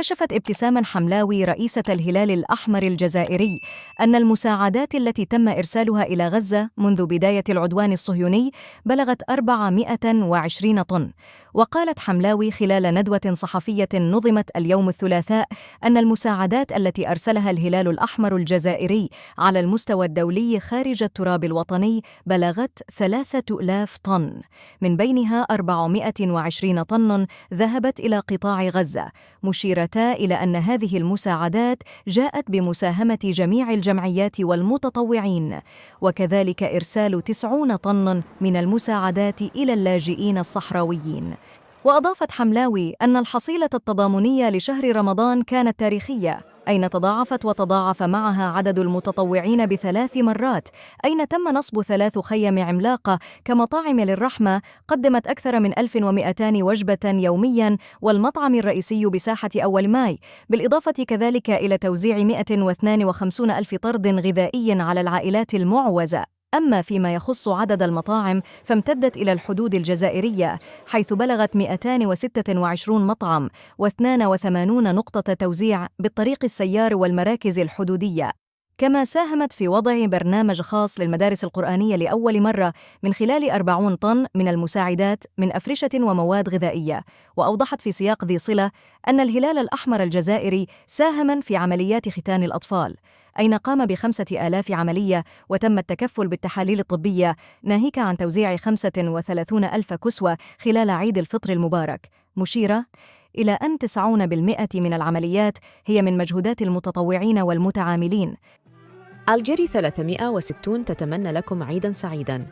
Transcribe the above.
كشفت ابتسام حملاوي رئيسة الهلال الأحمر الجزائري أن المساعدات التي تم إرسالها إلى غزة منذ بداية العدوان الصهيوني بلغت 420 طن. وقالت حملاوي خلال ندوة صحفية نظمت اليوم الثلاثاء أن المساعدات التي أرسلها الهلال الأحمر الجزائري على المستوى الدولي خارج التراب الوطني بلغت 3000 طن، من بينها 420 طن ذهبت إلى قطاع غزة، مشيرتا إلى أن هذه المساعدات جاءت بمساهمة جميع الجمعيات والمتطوعين، وكذلك إرسال 90 طن من المساعدات إلى اللاجئين الصحراويين. وأضافت حملاوي أن الحصيلة التضامنية لشهر رمضان كانت تاريخية، أين تضاعفت وتضاعف معها عدد المتطوعين ب3 مرات، أين تم نصب 3 خيم عملاقة كمطاعم للرحمة قدمت أكثر من 1200 وجبة يومياً، والمطعم الرئيسي بساحة أول ماي، بالإضافة كذلك إلى توزيع 152 ألف طرد غذائي على العائلات المعوزة. أما فيما يخص عدد المطاعم فامتدت إلى الحدود الجزائرية، حيث بلغت 226 مطعم و82 نقطة توزيع بالطريق السيار والمراكز الحدودية. كما ساهمت في وضع برنامج خاص للمدارس القرآنية لأول مرة من خلال 40 طن من المساعدات من أفرشة ومواد غذائية. وأوضحت في سياق ذي صلة أن الهلال الأحمر الجزائري ساهم في عمليات ختان الأطفال، أين قام ب5000 عملية وتم التكفل بالتحاليل الطبية، ناهيك عن توزيع 35 ألف كسوة خلال عيد الفطر المبارك، مشيرة إلى أن 90% من العمليات هي من مجهودات المتطوعين والمتعاملين. الجيري 360 تتمنى لكم عيداً سعيداً.